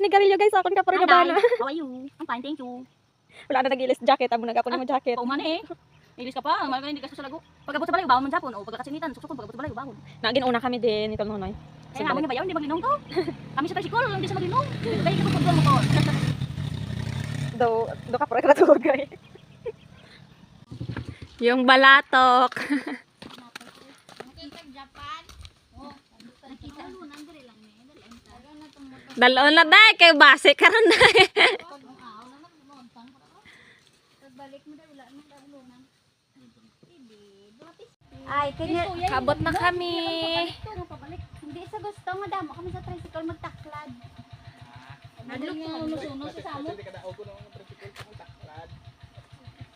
manigarilyo guys, akon ka pero gabana. How are you? I'm fine, thank you. Wala na nag-ilis jacket, amo nag ako ni mo jacket. Pauman eh. Ilis ka pa, malaga hindi ka sa lago. Pagkabot sa balay, ubahon man Japon. O pagkakatsinitan, suksukon, pagkabot sa balay, ubahon. Nagin una kami din, ito nonoy. Kaya nga, bayaw, hindi maglinom to. Kami sa tricycle, hindi sa maglinom. Kaya ka pagkabot mo to. Do ka pero katulog guys. Yung balatok. Dalon na day kay base karon na. Ay, kanya Kabot na kami. hindi sa gusto madamo kami sa tricycle magtaklad. Naglook mo, nusuno sa samo.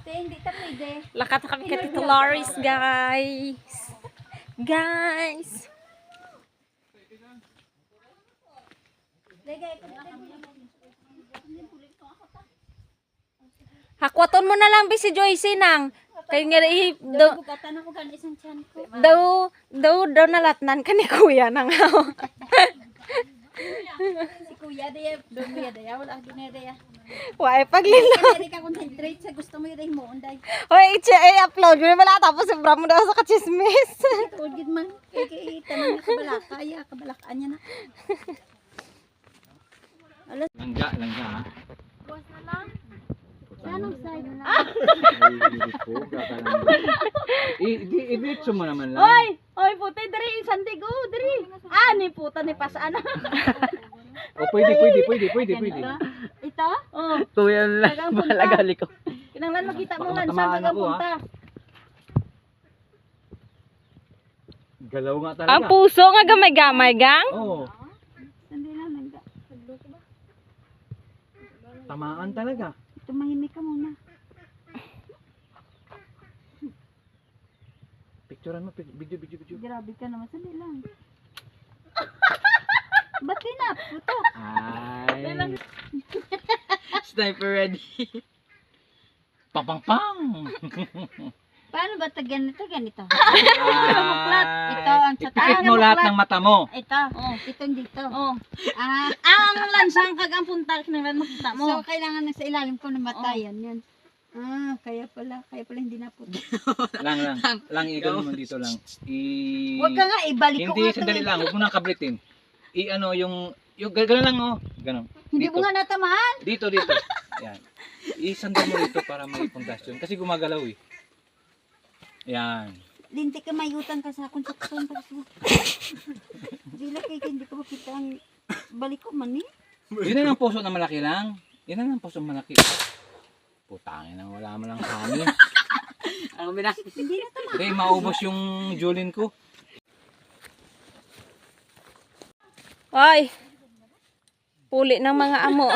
Hindi ta pwede. Lakat kami kay Tito Loris guys. Guys. Hakwaton mo na lang bi si Joyce nang. Kay nga Bugatan ako gan isang tiyan ko. daw nalatnan ka ni kuya nang. Si kuya daya, doon kuya daya, wala gina daya. Wae paglila. Hindi ka concentrate sa gusto mo yung mo unday. Hoy, i-upload mo wala tapos sobra mo daw sa kachismis. Tuod gid man kay tanang kabalaka ya, kabalakaan niya na. Langga ha. Boss na lang. Anong side na? I-diretso mo naman lang. Oy, puti, diri, sandig, diri. Ni puta, ni pasaan. O pwede. Ito? Oh. Kuya lang, malagali ko. Kinanglan makita mo Baka lan, matamaan saan ako, punta? Galaw nga talaga. Ang puso nga gamay-gamay gang. Oo, Hindi na nagda. tamaan talaga. Tumahimik ka muna. Picturean mo, video. Grabe ka naman, sandi lang. Ba't puto? Ay. Sniper ready. Pang. Paano ba ito ganito? Ito Ito ang sa Ipikit mo lahat ng mata mo. Ito. Itong dito. Oh. Ah, Ang lansang kagang punta, kinanglan makita mo. so kailangan na sa ilalim ko na matayan yan. Kaya pala hindi na puto. Lang i-gano mo dito lang. Huwag ka nga, ibalik ko Hindi, nga sandali ito. lang. Huwag mo nang kablitin. Yung gano'n lang oh. Gano'n. Hindi mo nga natamaan. Dito. Yan. Isandal mo dito para may pundasyon. Kasi gumagalaw eh. Yan. Lintik ka mayutan ka sa konstruksyon. Dila kay hindi ko makita ang balik ko man eh. Yun na ang puso na malaki lang. Yan na ang puso malaki. Putangin na wala mo lang hangin. Hindi na tama. Hindi, maubos yung julin ko. Ay. Puli ng mga amo.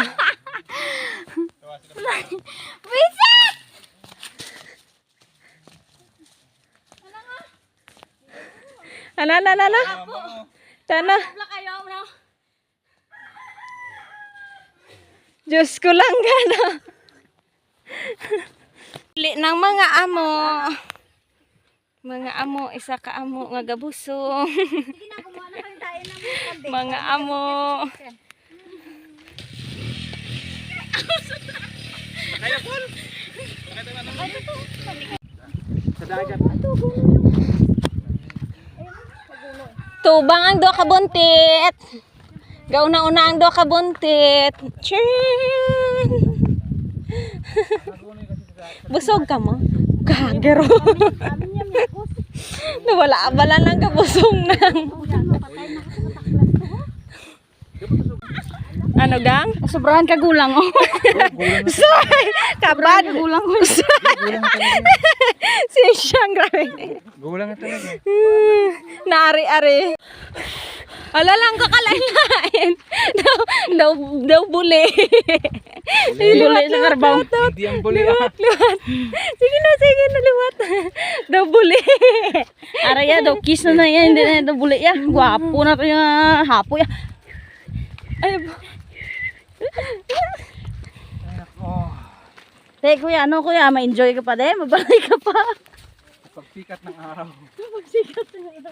Vincent! Ala. Tana. Diyos ko lang gana. Puli ng mga amo. Mga amo, isa ka amo nga gabusong. Sige na, gumawa na kayo tayo ng kambing. Mga amo. Sa dagat. Tubang ang do ka buntit. Gauna-una ang do ka buntit. Chin. Busog ka mo? Kagero. Nawala-abala lang ka busog nang. Ano gang? Sobrahan ka gulang, oh. Sorry! Kabad! Gulang ko. Si siyang grabe. Gulang na talaga. Nari-ari. Ala lang kakalain. Daw buli. Buli sa karbaw. Hindi ang buli ah. Luwat. Sige na luwat. Daw buli. Araya daw, kiss na yan. Hindi na daw buli ya. Gwapo na to yung hapo ya. Ay, Te, kuya, ma-enjoy ka pa din? Mabalay ka pa. Pagsikat ng araw. Magsikat na.